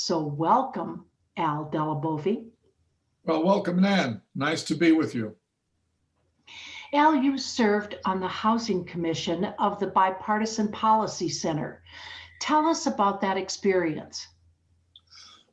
So welcome, Al Dellibovi. Well, welcome, Nan. Nice to be with you. Al, you served on the Housing Commission of the Bipartisan Policy Center. Tell us about that experience.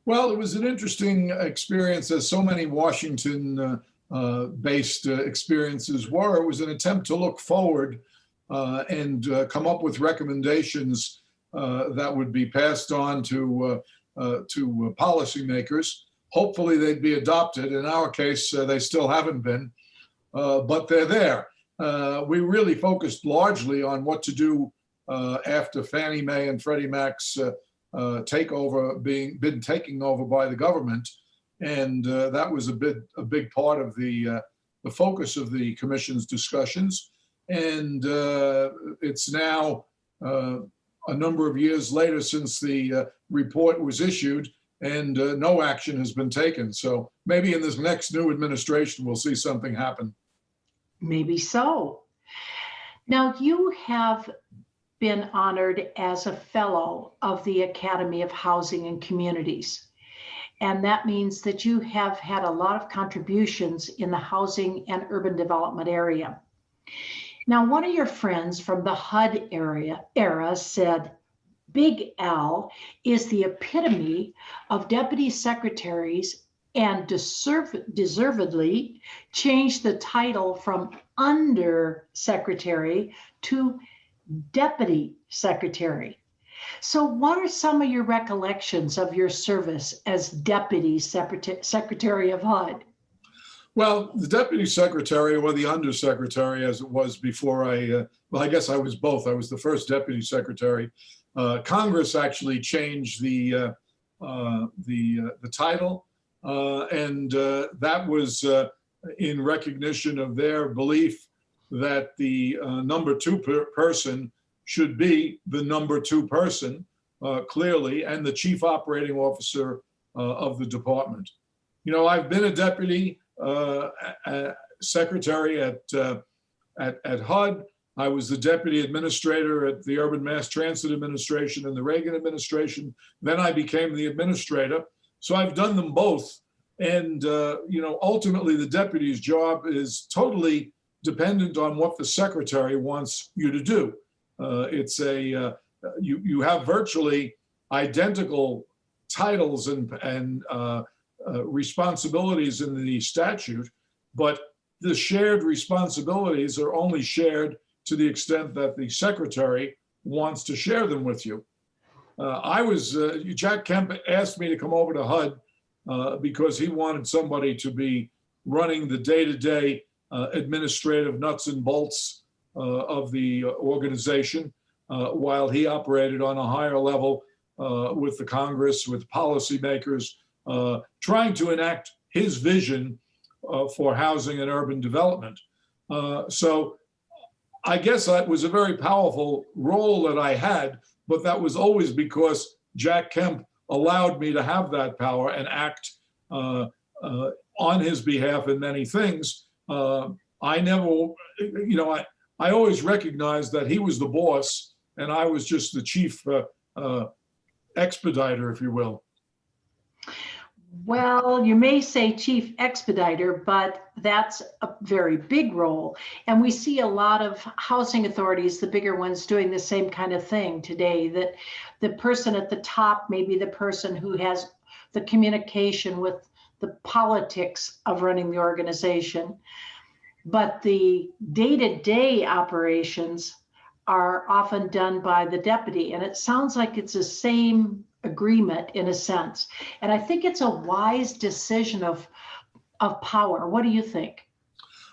Well, it was an interesting experience, as so many Washington-based experiences were. It was an attempt to look forward and come up with recommendations that would be passed on to policymakers. Hopefully, they'd be adopted. In our case, they still haven't been, but they're there. We really focused largely on what to do after Fannie Mae and Freddie Mac's takeover, been taking over by the government, and that was a big part of the focus of the commission's discussions. And it's now a number of years later since the report was issued, and no action has been taken. So maybe in this next new administration, we'll see something happen. Maybe so. Now, you have been honored as a fellow of the Academy of Housing and Communities. And that means that you have had a lot of contributions in the housing and urban development area. Now, one of your friends from the HUD era said, Big Al is the epitome of deputy secretaries and deservedly changed the title from under secretary to deputy secretary. So what are some of your recollections of your service as deputy secretary of HUD? Well, the deputy secretary, or the undersecretary as it was before I guess I was both. I was the first deputy secretary. Congress actually changed the title, and that was in recognition of their belief that the number two person should be the number two person, clearly, and the chief operating officer of the department. You know, I've been a deputy secretary at HUD. I was the deputy administrator at the Urban Mass Transit Administration and the Reagan administration. Then I became the administrator. So I've done them both. And, you know, ultimately the deputy's job is totally dependent on what the secretary wants you to do. You have virtually identical titles and responsibilities in the statute, but the shared responsibilities are only shared to the extent that the secretary wants to share them with you. Jack Kemp asked me to come over to HUD because he wanted somebody to be running the day-to-day administrative nuts and bolts of the organization while he operated on a higher level with the Congress, with policymakers, trying to enact his vision for housing and urban development. So I guess that was a very powerful role that I had, but that was always because Jack Kemp allowed me to have that power and act on his behalf in many things. I never, you know, I always recognized that he was the boss and I was just the chief expediter, if you will. Well, you may say chief expediter, but that's a very big role. And we see a lot of housing authorities, the bigger ones, doing the same kind of thing today, that the person at the top may be the person who has the communication with the politics of running the organization. But the day-to-day operations are often done by the deputy. And it sounds like it's the same agreement in a sense. And I think it's a wise decision of power. What do you think?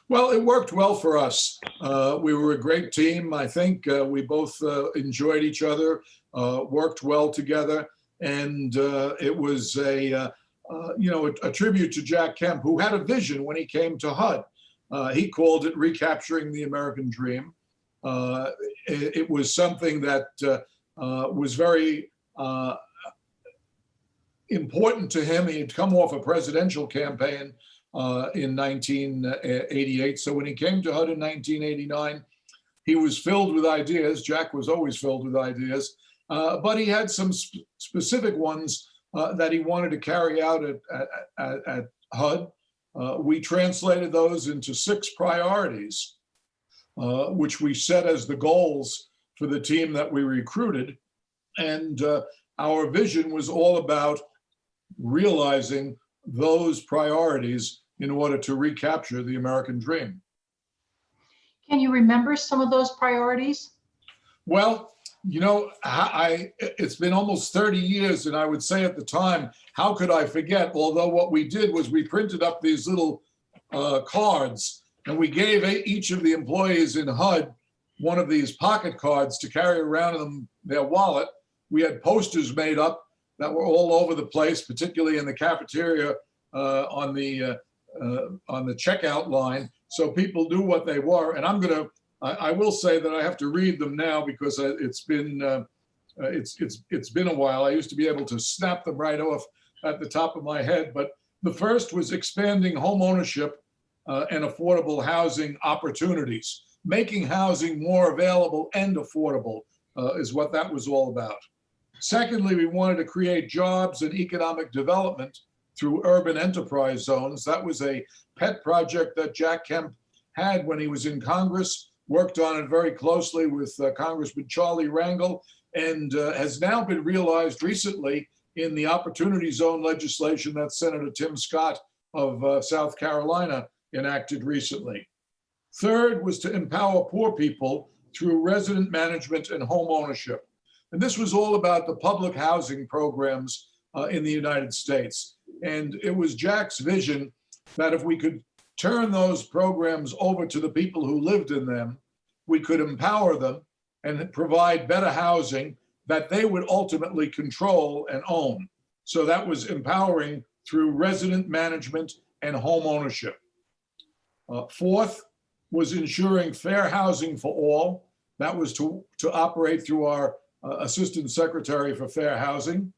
Well, it worked well for us. We were a great team. I think we both enjoyed each other, worked well together. And it was a tribute to Jack Kemp, who had a vision when he came to HUD. He called it recapturing the American dream. It was something that was very important to him. He had come off a presidential campaign in 1988. So when he came to HUD in 1989, he was filled with ideas. Jack was always filled with ideas, but he had some specific ones that he wanted to carry out at HUD. We translated those into 6 priorities, which we set as the goals for the team that we recruited. And our vision was all about realizing those priorities in order to recapture the American dream. Can you remember some of those priorities? Well, you know, it's been almost 30 years, and I would say at the time, how could I forget? Although what we did was we printed up these little cards, and we gave each of the employees in HUD one of these pocket cards to carry around in their wallet. We had posters made up that were all over the place, particularly in the cafeteria on the checkout line, so people knew what they were. And I will say that I have to read them now because it's been a while. I used to be able to snap them right off at the top of my head. But the first was expanding home ownership and affordable housing opportunities. Making housing more available and affordable is what that was all about. Secondly, we wanted to create jobs and economic development through urban enterprise zones. That was a pet project that Jack Kemp had when he was in Congress, worked on it very closely with Congressman Charlie Rangel, and has now been realized recently in the Opportunity Zone legislation that Senator Tim Scott of South Carolina enacted recently. Third was to empower poor people through resident management and home ownership. And this was all about the public housing programs in the United States. And it was Jack's vision that if we could turn those programs over to the people who lived in them, we could empower them and provide better housing that they would ultimately control and own. So that was empowering through resident management and home ownership. Fourth was ensuring fair housing for all. That was to operate through our Assistant Secretary for Fair Housing.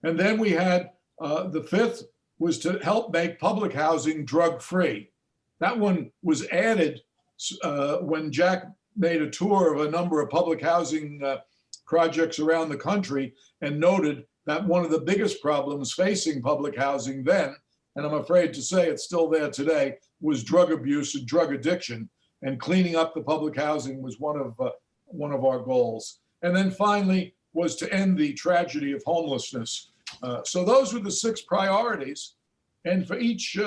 And then we had the fifth was to help make public housing drug-free. That one was added when Jack made a tour of a number of public housing projects around the country and noted that one of the biggest problems facing public housing then, and I'm afraid to say it's still there today, was drug abuse and drug addiction. And cleaning up the public housing was one of our goals. And then finally was to end the tragedy of homelessness. So those were the 6 priorities. And for each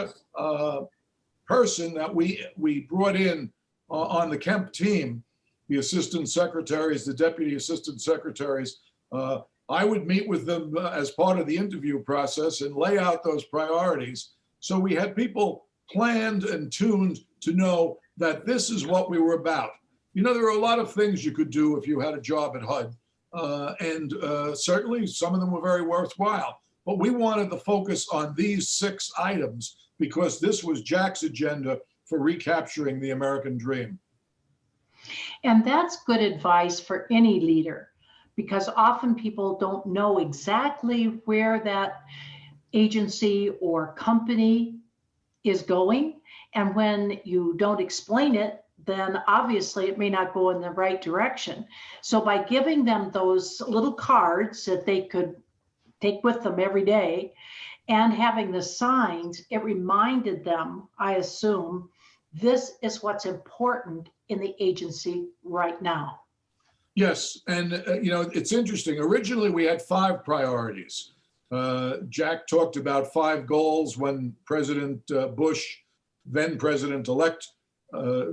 person that we brought in on the Kemp team, the assistant secretaries, the deputy assistant secretaries, I would meet with them as part of the interview process and lay out those priorities. So we had people planned and tuned to know that this is what we were about. You know, there are a lot of things you could do if you had a job at HUD, and certainly some of them were very worthwhile. But we wanted to focus on these 6 items because this was Jack's agenda for recapturing the American dream. And that's good advice for any leader, because often people don't know exactly where that agency or company is going. And when you don't explain it, then obviously it may not go in the right direction. So by giving them those little cards that they could take with them every day and having the signs, it reminded them, I assume, this is what's important in the agency right now. Yes, and you know, it's interesting. Originally, we had 5 priorities. Jack talked about 5 goals when President Bush, then President-elect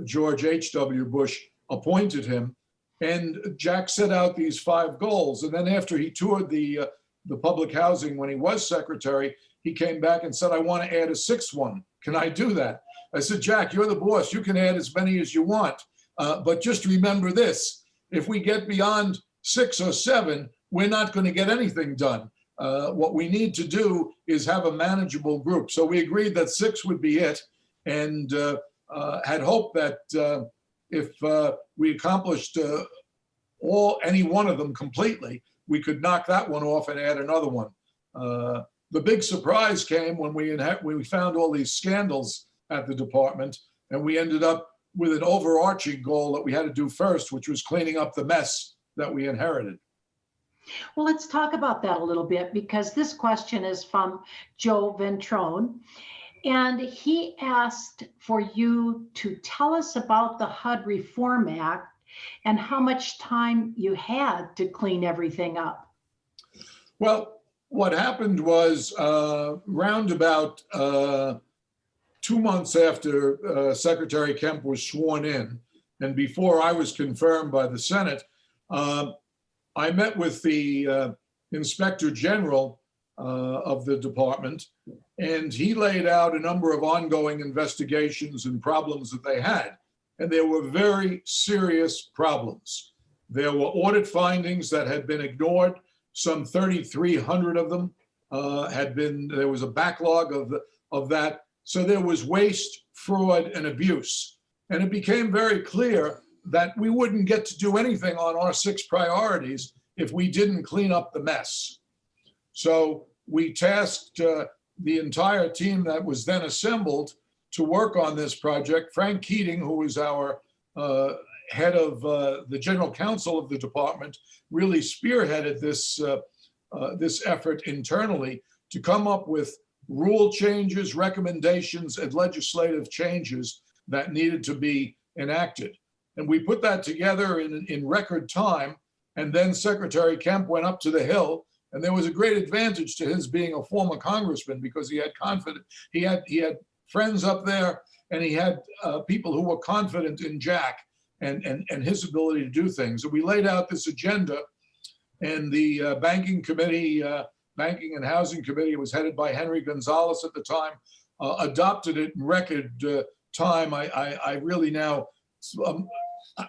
George H.W. Bush, appointed him. And Jack set out these 5 goals. And then after he toured the public housing when he was secretary, he came back and said, I want to add a 6th one. Can I do that? I said, Jack, you're the boss. You can add as many as you want. But just remember this. If we get beyond 6 or 7, we're not going to get anything done. What we need to do is have a manageable group. So we agreed that 6 would be it, and had hoped that if we accomplished any one of them completely, we could knock that one off and add another one. The big surprise came when we found all these scandals at the department, and we ended up with an overarching goal that we had to do first, which was cleaning up the mess that we inherited. Well, let's talk about that a little bit because this question is from Joe Ventrone. And he asked for you to tell us about the HUD Reform Act and how much time you had to clean everything up. Well, what happened was round about 2 months after Secretary Kemp was sworn in, and before I was confirmed by the Senate, I met with the Inspector General of the department, and he laid out a number of ongoing investigations and problems that they had. And there were very serious problems. There were audit findings that had been ignored. Some 3,300 of them there was a backlog of that. So there was waste, fraud, and abuse. And it became very clear that we wouldn't get to do anything on our 6 priorities if we didn't clean up the mess. So we tasked the entire team that was then assembled to work on this project. Frank Keating, who was our head of the general counsel of the department, really spearheaded this effort internally to come up with rule changes, recommendations, and legislative changes that needed to be enacted. And we put that together in record time. And then Secretary Kemp went up to the Hill, and there was a great advantage to his being a former congressman because he had friends up there, and he had people who were confident in Jack and his ability to do things. And we laid out this agenda, and the Banking and Housing Committee, was headed by Henry Gonzalez at the time, adopted it in record time. I really now,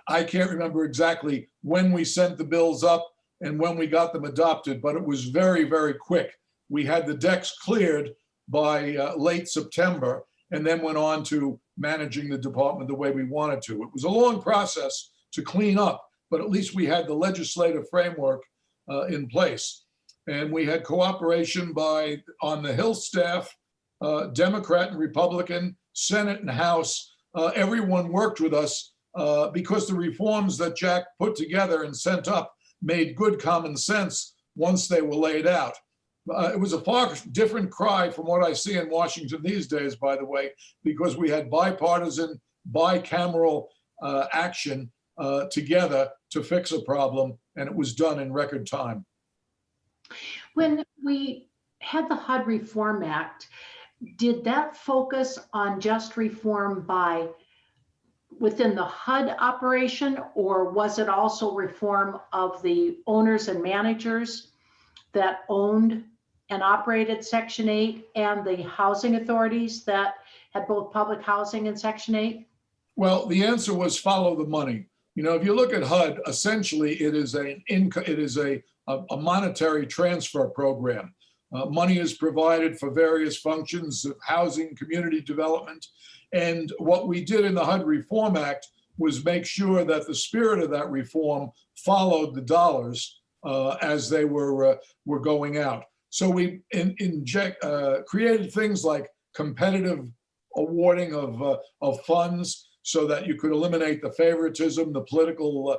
I can't remember exactly when we sent the bills up and when we got them adopted, but it was very, very quick. We had the decks cleared by late September, and then went on to managing the department the way we wanted to. It was a long process to clean up, but at least we had the legislative framework in place. And we had cooperation on the Hill staff, Democrat and Republican, Senate and House. Everyone worked with us because the reforms that Jack put together and sent up made good common sense once they were laid out. It was a far different cry from what I see in Washington these days, by the way, because we had bipartisan, bicameral action together to fix a problem, and it was done in record time. When we had the HUD Reform Act, did that focus on just reform within the HUD operation, or was it also reform of the owners and managers that owned and operated Section 8 and the housing authorities that had both public housing and Section 8? Well, the answer was follow the money. You know, if you look at HUD, essentially it is a monetary transfer program. Money is provided for various functions of housing, community development. And what we did in the HUD Reform Act was make sure that the spirit of that reform followed the dollars as they were going out. So we created things like competitive awarding of funds so that you could eliminate the favoritism, the political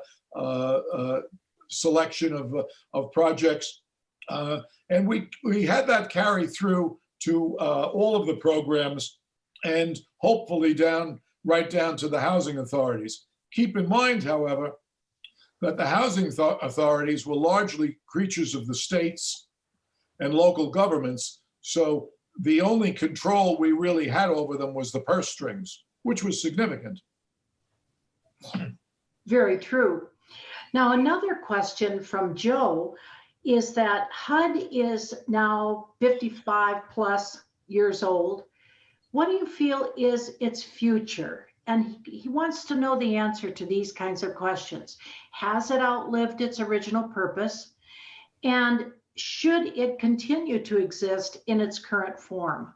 selection of projects. And we had that carry through to all of the programs, and hopefully right down to the housing authorities. Keep in mind, however, that the housing authorities were largely creatures of the states and local governments. So the only control we really had over them was the purse strings, which was significant. Very true. Now, another question from Joe is that HUD is now 55 plus years old. What do you feel is its future? And he wants to know the answer to these kinds of questions. Has it outlived its original purpose? And should it continue to exist in its current form?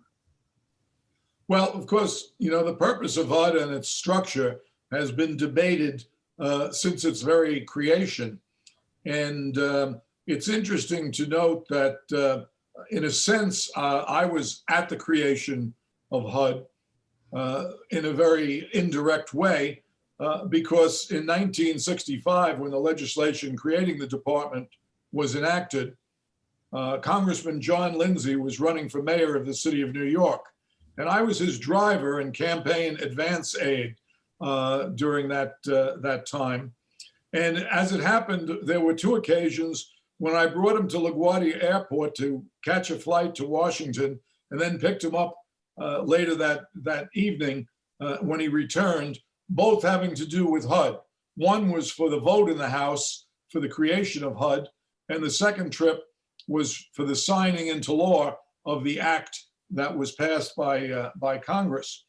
Well, of course, you know, the purpose of HUD and its structure has been debated since its very creation. And it's interesting to note that, in a sense, I was at the creation of HUD in a very indirect way, because in 1965, when the legislation creating the department was enacted, Congressman John Lindsay was running for mayor of the city of New York. And I was his driver and campaign advance aide during that time. And as it happened, there were two occasions when I brought him to LaGuardia Airport to catch a flight to Washington, and then picked him up later that evening when he returned, both having to do with HUD. One was for the vote in the House for the creation of HUD, and the second trip was for the signing into law of the act that was passed by Congress.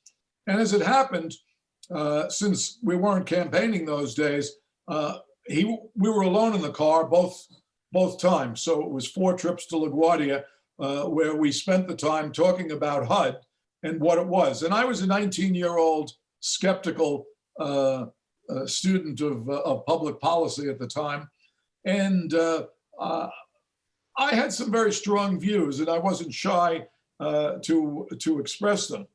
And as it happened, since we weren't campaigning those days, we were alone in the car both times. So it was 4 trips to LaGuardia where we spent the time talking about HUD and what it was. And I was a 19-year-old skeptical student of public policy at the time. And I had some very strong views, and I wasn't shy to express them.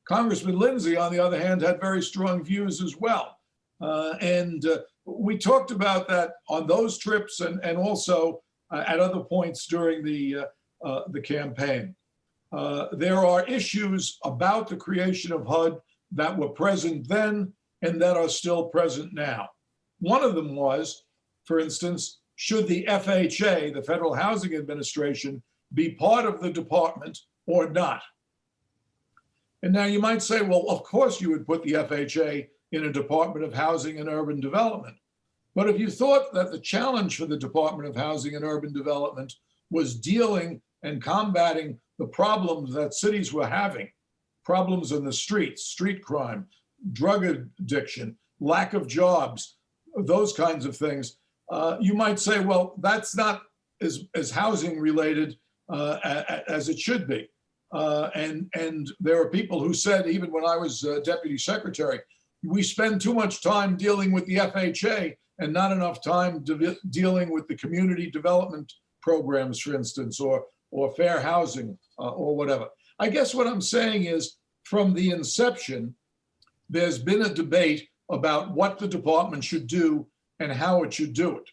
Congressman Lindsay, on the other hand, had very strong views as well. And we talked about that on those trips and also at other points during the campaign. There are issues about the creation of HUD that were present then and that are still present now. One of them was, for instance, should the FHA, the Federal Housing Administration, be part of the department or not? And now you might say, well, of course you would put the FHA in a Department of Housing and Urban Development. But if you thought that the challenge for the Department of Housing and Urban Development was dealing and combating the problems that cities were having, problems in the streets, street crime, drug addiction, lack of jobs, those kinds of things, you might say, well, that's not as housing related as it should be. And there are people who said, even when I was deputy secretary, we spend too much time dealing with the FHA and not enough time dealing with the community development programs, for instance, or fair housing or whatever. I guess what I'm saying is, from the inception, there's been a debate about what the department should do and how it should do it.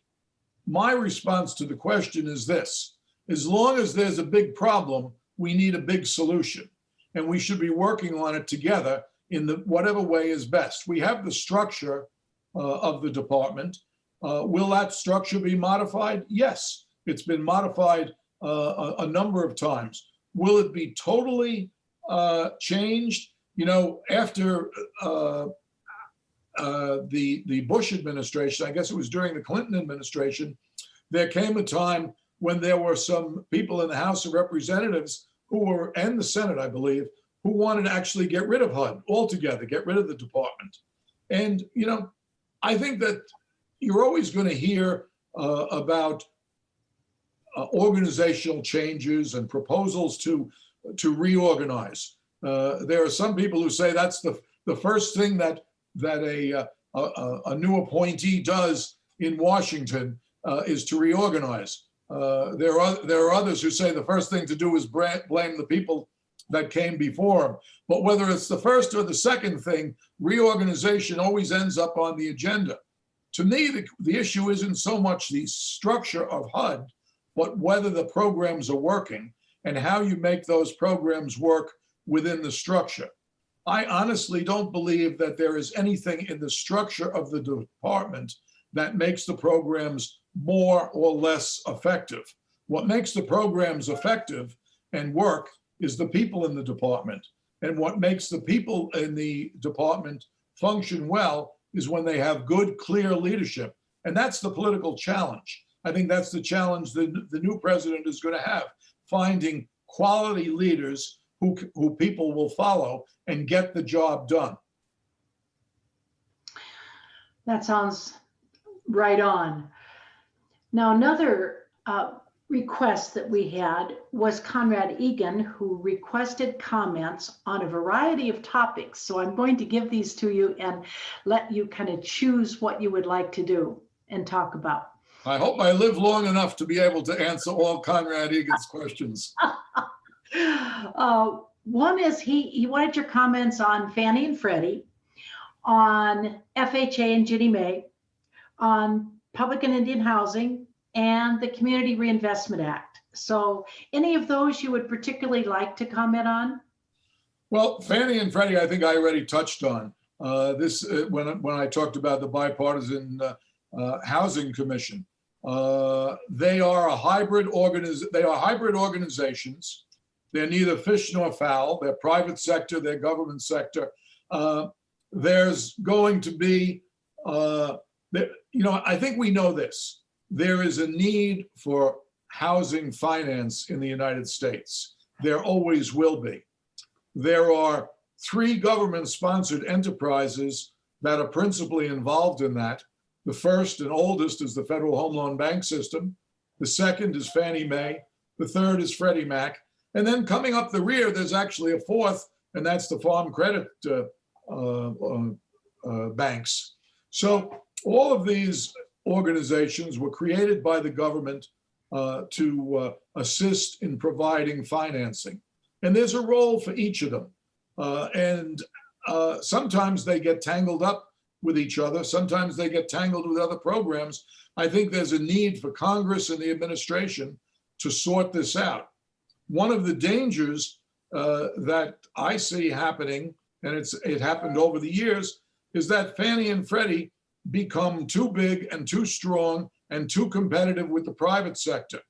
My response to the question is this: as long as there's a big problem, we need a big solution, and we should be working on it together in whatever way is best. We have the structure of the department. Will that structure be modified? Yes, it's been modified a number of times. Will it be totally changed? You know, after the Bush administration, I guess it was during the Clinton administration, there came a time when there were some people in the House of Representatives and the Senate, I believe, who wanted to actually get rid of HUD altogether, get rid of the department. And, you know, I think that you're always going to hear about organizational changes and proposals to reorganize. There are some people who say that's the first thing that a new appointee does in Washington is to reorganize. There are others who say the first thing to do is blame the people that came before him. But whether it's the first or the second thing, reorganization always ends up on the agenda. To me, the issue isn't so much the structure of HUD, but whether the programs are working and how you make those programs work within the structure. I honestly don't believe that there is anything in the structure of the department that makes the programs more or less effective. What makes the programs effective and work is the people in the department. And what makes the people in the department function well is when they have good, clear leadership. And that's the political challenge. I think that's the challenge the new president is going to have, finding quality leaders who people will follow and get the job done. That sounds right on. Now, another request that we had was Conrad Egan, who requested comments on a variety of topics. So I'm going to give these to you and let you kind of choose what you would like to do and talk about. I hope I live long enough to be able to answer all Conrad Egan's questions. One is he wanted your comments on Fannie and Freddie, on FHA and Ginnie Mae, on public and Indian housing, and the Community Reinvestment Act. So any of those you would particularly like to comment on? Well, Fannie and Freddie, I think I already touched on this when I talked about the bipartisan housing commission. They are hybrid organizations. They're neither fish nor fowl. They're private sector, they're government sector. There's going to be, I think we know this. There is a need for housing finance in the United States. There always will be. There are 3 government-sponsored enterprises that are principally involved in that. The first and oldest is the Federal Home Loan Bank System. The second is Fannie Mae. The third is Freddie Mac. And then coming up the rear, there's actually a fourth, and that's the Farm Credit banks. So all of these organizations were created by the government to assist in providing financing. And there's a role for each of them. And sometimes they get tangled up with each other. Sometimes they get tangled with other programs. I think there's a need for Congress and the administration to sort this out. One of the dangers that I see happening, and it happened over the years, is that Fannie and Freddie become too big and too strong and too competitive with the private sector.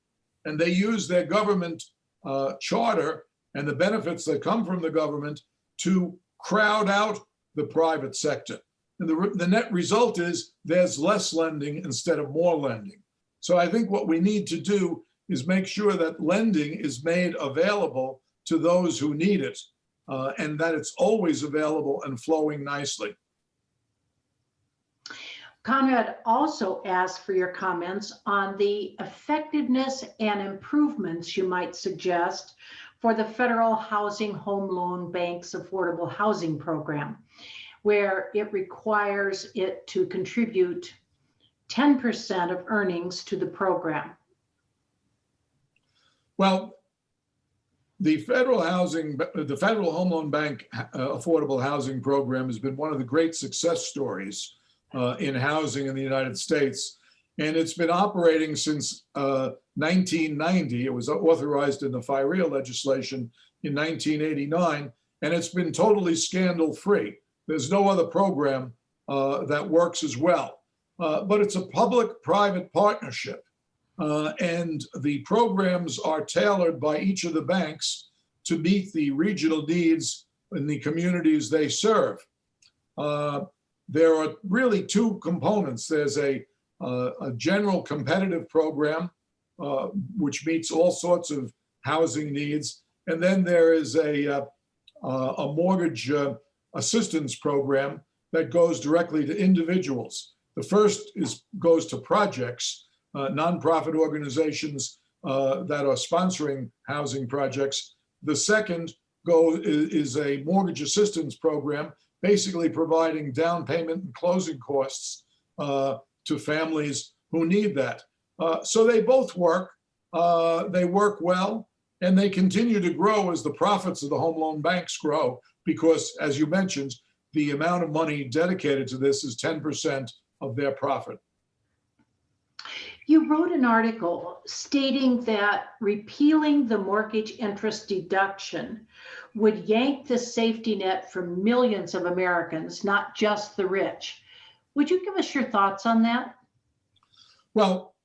And they use their government charter and the benefits that come from the government to crowd out the private sector. And the net result is there's less lending instead of more lending. So I think what we need to do is make sure that lending is made available to those who need it, and that it's always available and flowing nicely. Conrad also asked for your comments on the effectiveness and improvements you might suggest for the Federal Housing Home Loan Bank's Affordable Housing Program, where it requires it to contribute 10% of earnings to the program. Well, the Federal Home Loan Bank Affordable Housing Program has been one of the great success stories in housing in the United States. And it's been operating since 1990. It was authorized in the FIREA legislation in 1989, and it's been totally scandal-free. There's no other program that works as well. But it's a public-private partnership, and the programs are tailored by each of the banks to meet the regional needs in the communities they serve. There are really 2 components. There's a general competitive program, which meets all sorts of housing needs. And then there is a mortgage assistance program that goes directly to individuals. The first goes to projects, nonprofit organizations that are sponsoring housing projects. The second is a mortgage assistance program, basically providing down payment and closing costs to families who need that. So they both work. They work well, and they continue to grow as the profits of the home loan banks grow, because, as you mentioned, the amount of money dedicated to this is 10% of their profit. You wrote an article stating that repealing the mortgage interest deduction would yank the safety net from millions of Americans, not just the rich. Would you give us your thoughts on that? Well,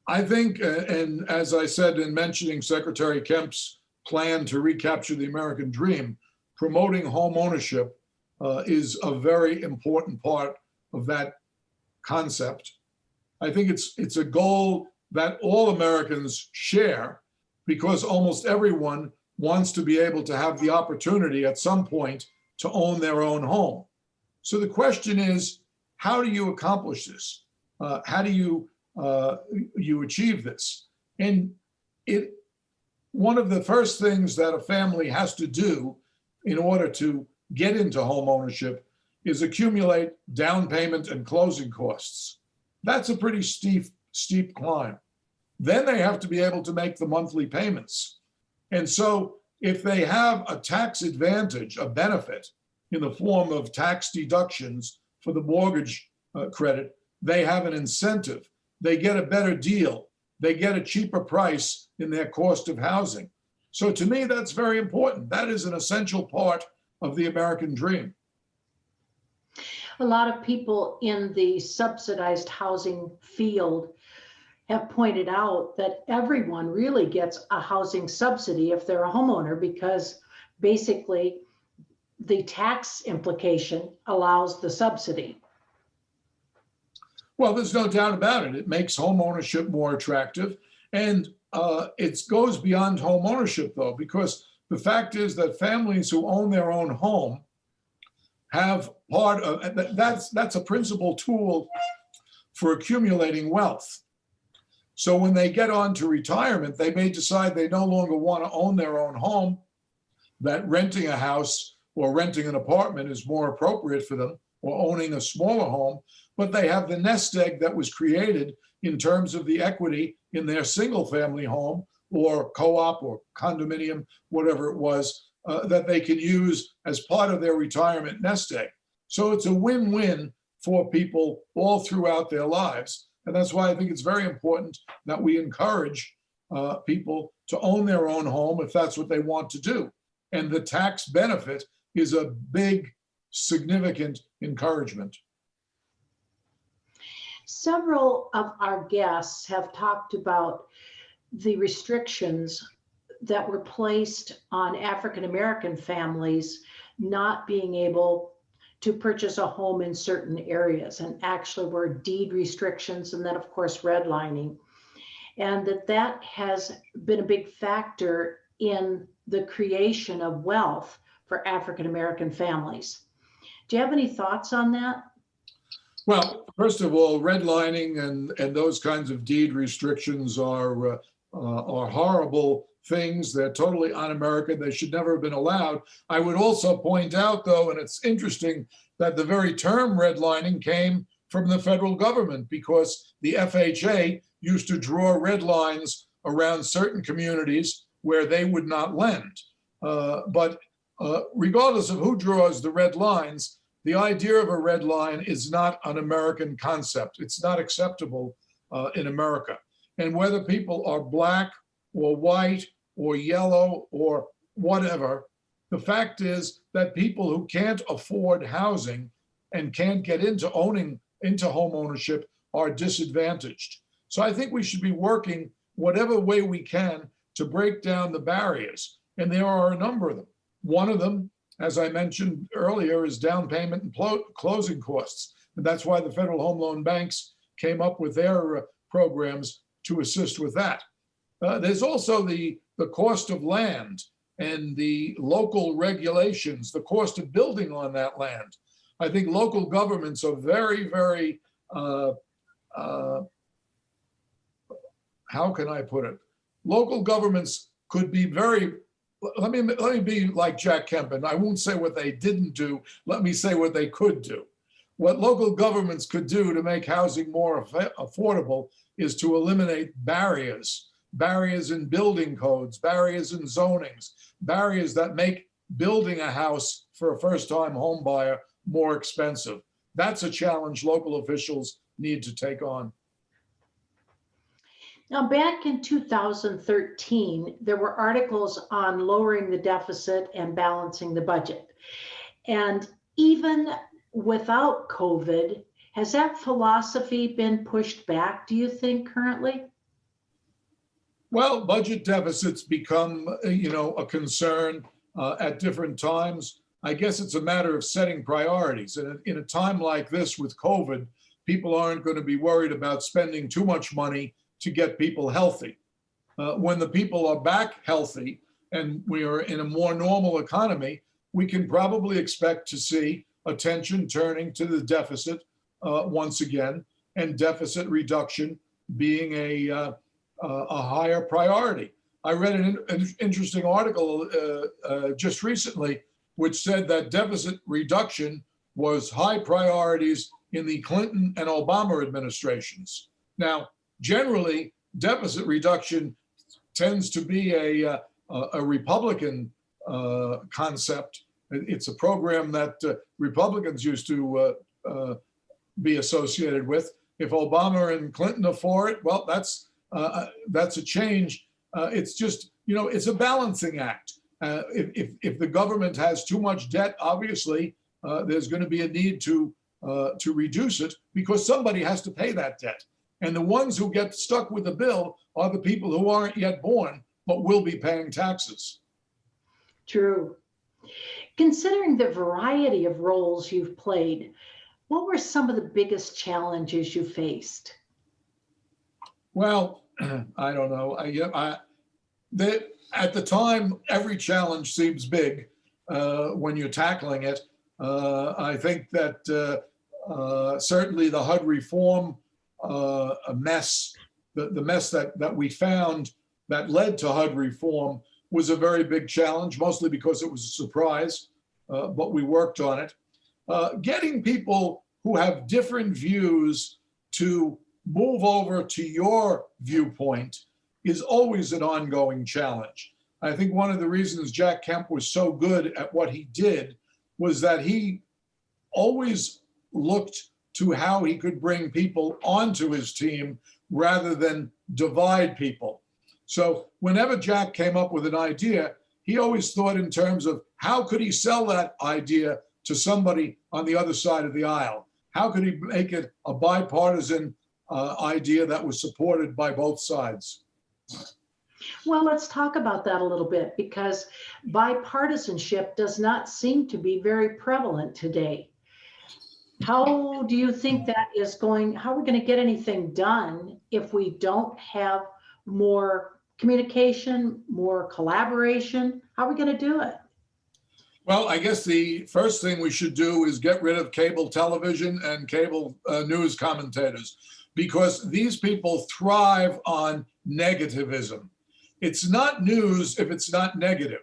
I think, and as I said in mentioning Secretary Kemp's plan to recapture the American dream, promoting home ownership is a very important part of that concept. I think it's a goal that all Americans share, because almost everyone wants to be able to have the opportunity at some point to own their own home. So the question is, how do you accomplish this? How do you achieve this? And one of the first things that a family has to do in order to get into home ownership is accumulate down payment and closing costs. That's a pretty steep climb. Then they have to be able to make the monthly payments. And so if they have a tax advantage, a benefit in the form of tax deductions for the mortgage credit, they have an incentive they get a better deal. They get a cheaper price in their cost of housing. So to me, that's very important. That is an essential part of the American dream. A lot of people in the subsidized housing field have pointed out that everyone really gets a housing subsidy if they're a homeowner, because basically the tax implication allows the subsidy. Well, there's no doubt about it. It makes home ownership more attractive. And it goes beyond home ownership, though, because the fact is that families who own their own home have part of that's a principal tool for accumulating wealth. So when they get on to retirement, they may decide they no longer want to own their own home, that renting a house or renting an apartment is more appropriate for them, or owning a smaller home, but they have the nest egg that was created in terms of the equity in their single family home or co-op or condominium, whatever it was, that they can use as part of their retirement nest egg. So it's a win-win for people all throughout their lives. And that's why I think it's very important that we encourage people to own their own home if that's what they want to do. And the tax benefit is a big, significant encouragement. Several of our guests have talked about the restrictions that were placed on African American families not being able to purchase a home in certain areas, and actually were deed restrictions, and then of course redlining, and that has been a big factor in the creation of wealth for African American families. Do you have any thoughts on that? Well, first of all, redlining and those kinds of deed restrictions are horrible things. They're totally un-American. They should never have been allowed. I would also point out, though, and it's interesting, that the very term redlining came from the federal government, because the FHA used to draw red lines around certain communities where they would not lend. But regardless of who draws the red lines, the idea of a red line is not an American concept. It's not acceptable in America. And whether people are black or white or yellow or whatever, the fact is that people who can't afford housing and can't get into home ownership are disadvantaged. So I think we should be working whatever way we can to break down the barriers. And there are a number of them. One of them, as I mentioned earlier, is down payment and closing costs. And that's why the federal home loan banks came up with their programs to assist with that. There's also the cost of land and the local regulations, the cost of building on that land. I think local governments are very, very, how can I put it? Local governments could be very, let me be like Jack Kemp. I won't say what they didn't do. Let me say what they could do. What local governments could do to make housing more affordable is to eliminate barriers in building codes, barriers in zonings, barriers that make building a house for a first-time home buyer more expensive. That's a challenge local officials need to take on. Now, back in 2013, there were articles on lowering the deficit and balancing the budget. And even without COVID, has that philosophy been pushed back, do you think, currently? Well, budget deficits become, a concern at different times. I guess it's a matter of setting priorities. And in a time like this with COVID, people aren't going to be worried about spending too much money to get people healthy. When the people are back healthy and we are in a more normal economy, we can probably expect to see attention turning to the deficit once again, and deficit reduction being a higher priority. I read an interesting article just recently, which said that deficit reduction was high priorities in the Clinton and Obama administrations. Now, generally, deficit reduction tends to be a Republican concept. It's a program that Republicans used to be associated with. If Obama and Clinton are for it, well, that's a change. It's just, it's a balancing act. If the government has too much debt, obviously there's going to be a need to reduce it, because somebody has to pay that debt. And the ones who get stuck with the bill are the people who aren't yet born but will be paying taxes. True. Considering the variety of roles you've played, what were some of the biggest challenges you faced? Well, I don't know. At the time, every challenge seems big when you're tackling it. I think that certainly the HUD reform mess, the mess that we found that led to HUD reform, was a very big challenge, mostly because it was a surprise, but we worked on it. Getting people who have different views to move over to your viewpoint is always an ongoing challenge. I think one of the reasons Jack Kemp was so good at what he did was that he always looked to how he could bring people onto his team rather than divide people. So whenever Jack came up with an idea, he always thought in terms of how could he sell that idea to somebody on the other side of the aisle? How could he make it a bipartisan idea that was supported by both sides? Well, let's talk about that a little bit, because bipartisanship does not seem to be very prevalent today. How do you think that is going? How are we going to get anything done if we don't have more communication, more collaboration? How are we going to do it? Well, I guess the first thing we should do is get rid of cable television and cable news commentators, because these people thrive on negativism. It's not news if it's not negative.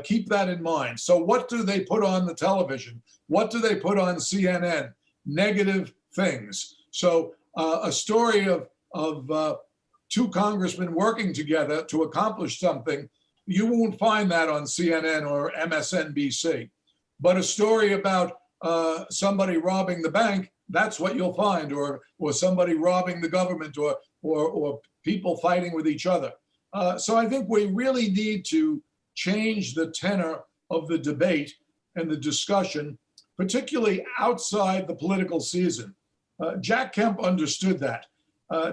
Keep that in mind. So what do they put on the television? What do they put on CNN? Negative things. So a story of two congressmen working together to accomplish something, you won't find that on CNN or MSNBC. But a story about somebody robbing the bank, that's what you'll find, or somebody robbing the government, or people fighting with each other. So I think we really need to change the tenor of the debate and the discussion, particularly outside the political season. Jack Kemp understood that.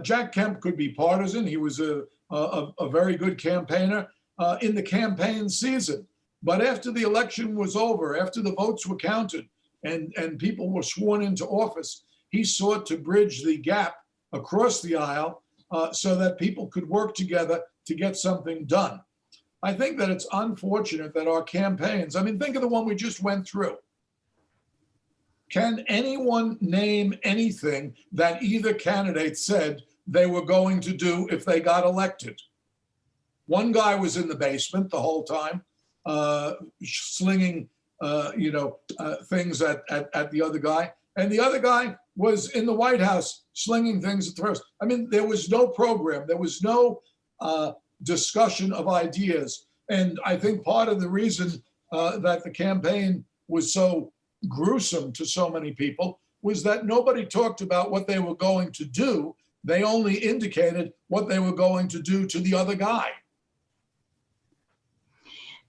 Jack Kemp could be partisan. He was a very good campaigner in the campaign season. But after the election was over, after the votes were counted and people were sworn into office, he sought to bridge the gap across the aisle so that people could work together to get something done. I think that it's unfortunate that our campaigns, I mean, think of the one we just went through. Can anyone name anything that either candidate said they were going to do if they got elected? One guy was in the basement the whole time, slinging, things at the other guy. And the other guy was in the White House slinging things at the first. I mean, there was no program. There was no discussion of ideas. And I think part of the reason that the campaign was so gruesome to so many people was that nobody talked about what they were going to do. They only indicated what they were going to do to the other guy.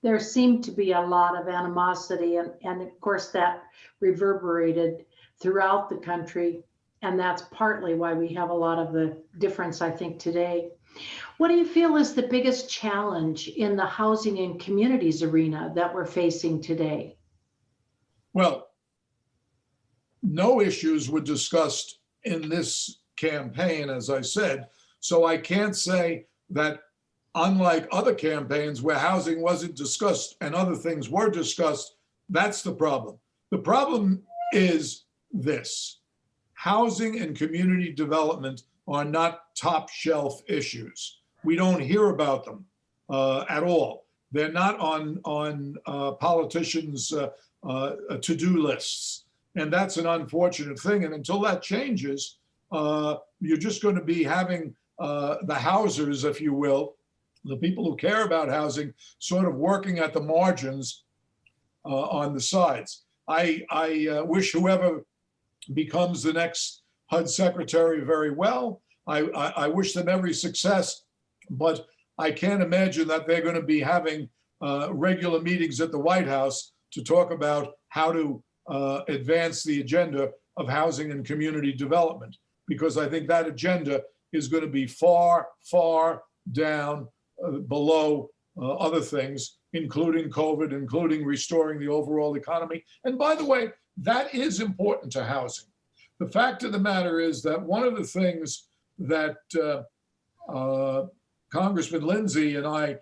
There seemed to be a lot of animosity, and of course that reverberated throughout the country. And that's partly why we have a lot of the difference, I think, today. What do you feel is the biggest challenge in the housing and communities arena that we're facing today? Well, no issues were discussed in this campaign, as I said. So I can't say that, unlike other campaigns where housing wasn't discussed and other things were discussed, that's the problem. The problem is this: housing and community development are not top shelf issues. We don't hear about them at all. They're not on politicians' to-do lists. And that's an unfortunate thing. And until that changes, you're just going to be having the housers, if you will, the people who care about housing, sort of working at the margins on the sides. I wish whoever becomes the next HUD secretary very well. I wish them every success, but I can't imagine that they're going to be having regular meetings at the White House to talk about how to advance the agenda of housing and community development, because I think that agenda is going to be far, far down below other things, including COVID, including restoring the overall economy. And by the way, that is important to housing. The fact of the matter is that one of the things that Congressman Lindsay and I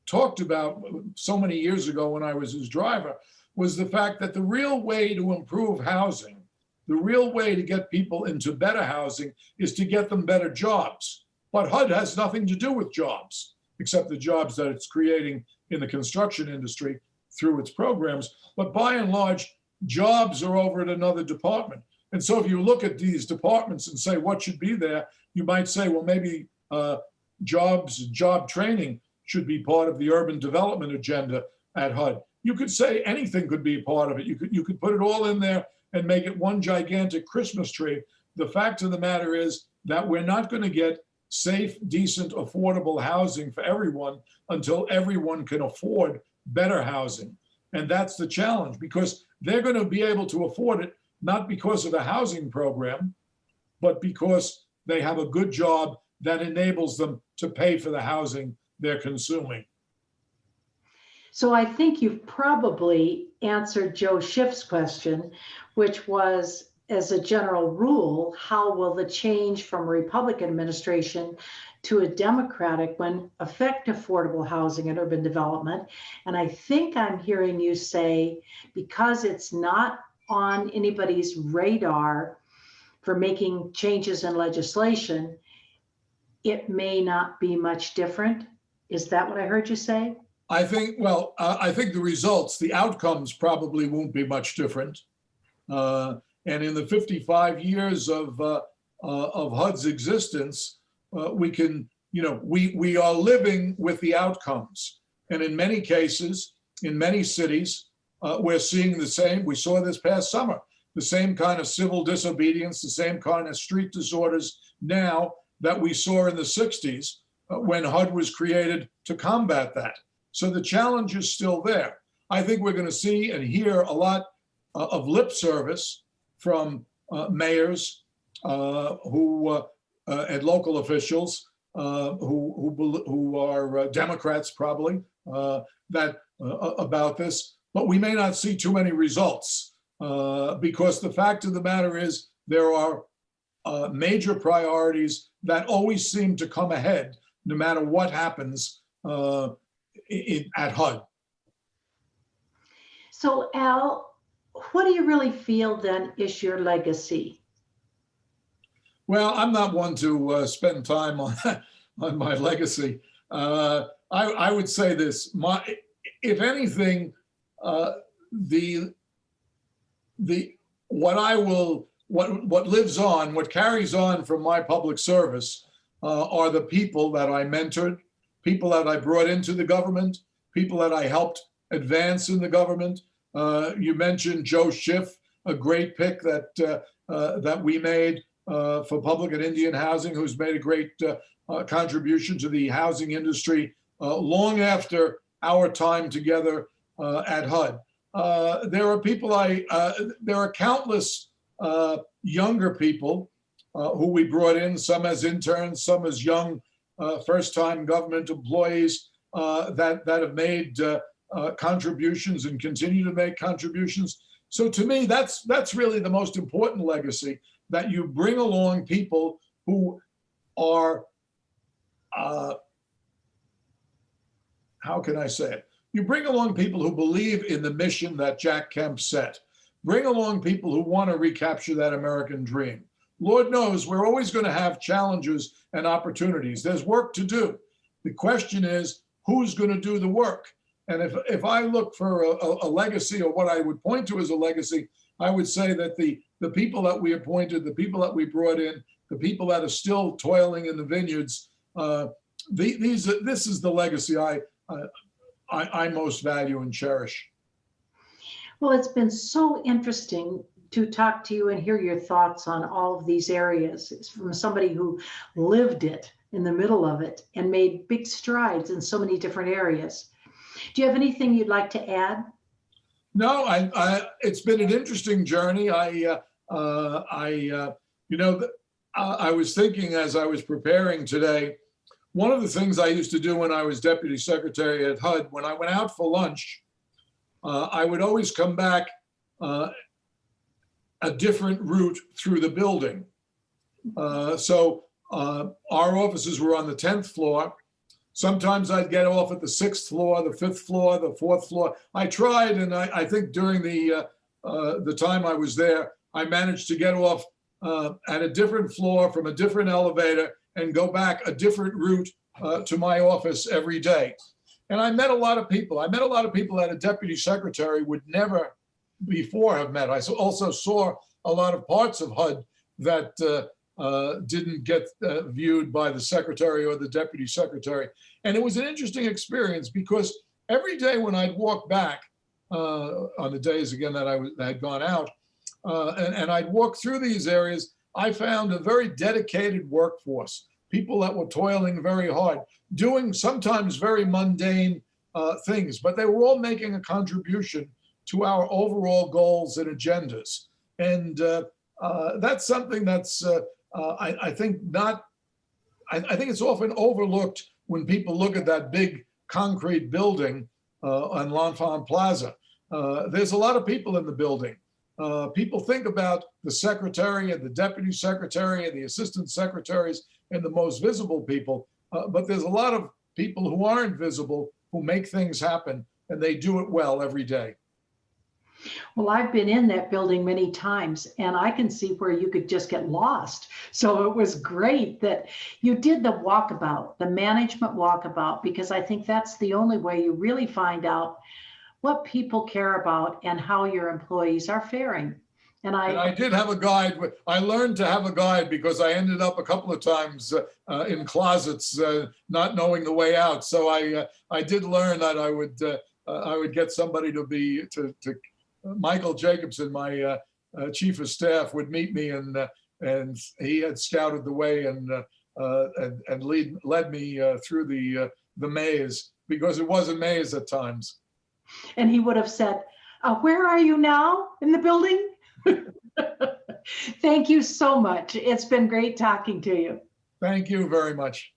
talked about so many years ago when I was his driver was the fact that the real way to improve housing, the real way to get people into better housing is to get them better jobs. But HUD has nothing to do with jobs, except the jobs that it's creating in the construction industry through its programs. But by and large, jobs are over at another department. And so if you look at these departments and say what should be there, you might say, well, maybe jobs, job training should be part of the urban development agenda at HUD. You could say anything could be part of it. You could put it all in there and make it one gigantic Christmas tree. The fact of the matter is that we're not going to get safe, decent, affordable housing for everyone until everyone can afford better housing. And that's the challenge, because they're going to be able to afford it, not because of a housing program, but because they have a good job that enables them to pay for the housing they're consuming. So I think you've probably answered Joe Schiff's question, which was, as a general rule, how will the change from a Republican administration to a Democratic one affect affordable housing and urban development? And I think I'm hearing you say, because it's not on anybody's radar for making changes in legislation, it may not be much different. Is that what I heard you say? I think, well, I think the results, the outcomes probably won't be much different. And in the 55 years of HUD's existence, we can, we are living with the outcomes. And in many cases, in many cities, we're seeing the same. We saw this past summer, the same kind of civil disobedience, the same kind of street disorders now that we saw in the 60s when HUD was created to combat that. So the challenge is still there. I think we're going to see and hear a lot of lip service from mayors who and local officials who are Democrats probably about this, but we may not see too many results because the fact of the matter is there are major priorities that always seem to come ahead no matter what happens at HUD. So Al, what do you really feel then is your legacy? Well, I'm not one to spend time on my legacy. I would say this: if anything, what lives on, what carries on from my public service, are the people that I mentored, people that I brought into the government, people that I helped advance in the government. You mentioned Joe Schiff, a great pick that we made for public and Indian housing, who's made a great contribution to the housing industry long after our time together at HUD. There are people there are countless younger people who we brought in, some as interns, some as young first-time government employees that have made contributions and continue to make contributions. So to me, that's really the most important legacy, that you bring along people who are, how can I say it? You bring along people who believe in the mission that Jack Kemp set. Bring along people who want to recapture that American dream. Lord knows we're always going to have challenges and opportunities. There's work to do. The question is, who's going to do the work? And if I look for a legacy, or what I would point to as a legacy, I would say that the people that we appointed, the people that we brought in, the people that are still toiling in the vineyards, this is the legacy I most value and cherish. Well, it's been so interesting to talk to you and hear your thoughts on all of these areas. It's from somebody who lived it in the middle of it and made big strides in so many different areas. Do you have anything you'd like to add? No, it's been an interesting journey. I was thinking as I was preparing today, one of the things I used to do when I was deputy secretary at HUD, when I went out for lunch, I would always come back a different route through the building. So our offices were on the 10th floor. Sometimes I'd get off at the 6th floor, the 5th floor, the 4th floor. I tried, and I think during the time I was there, I managed to get off at a different floor from a different elevator and go back a different route to my office every day. And I met a lot of people. I met a lot of people that a deputy secretary would never before have met. I also saw a lot of parts of HUD that didn't get viewed by the secretary or the deputy secretary. And it was an interesting experience because every day when I'd walk back on the days again that I had gone out and I'd walk through these areas, I found a very dedicated workforce, people that were toiling very hard, doing sometimes very mundane things, but they were all making a contribution to our overall goals and agendas. And that's something that's, I think it's often overlooked when people look at that big concrete building on L'Enfant Plaza. There's a lot of people in the building. People think about the secretary and the deputy secretary and the assistant secretaries and the most visible people, but there's a lot of people who aren't visible who make things happen, and they do it well every day. Well, I've been in that building many times, and I can see where you could just get lost. So it was great that you did the walkabout, the management walkabout, because I think that's the only way you really find out what people care about and how your employees are faring. And I did have a guide. I learned to have a guide because I ended up a couple of times in closets, not knowing the way out. So I did learn that I would get somebody to Michael Jacobson, my chief of staff, would meet me, and he had scouted the way and led me through the maze, because it was a maze at times. And he would have said, "Where are you now in the building?" Thank you so much. It's been great talking to you. Thank you very much.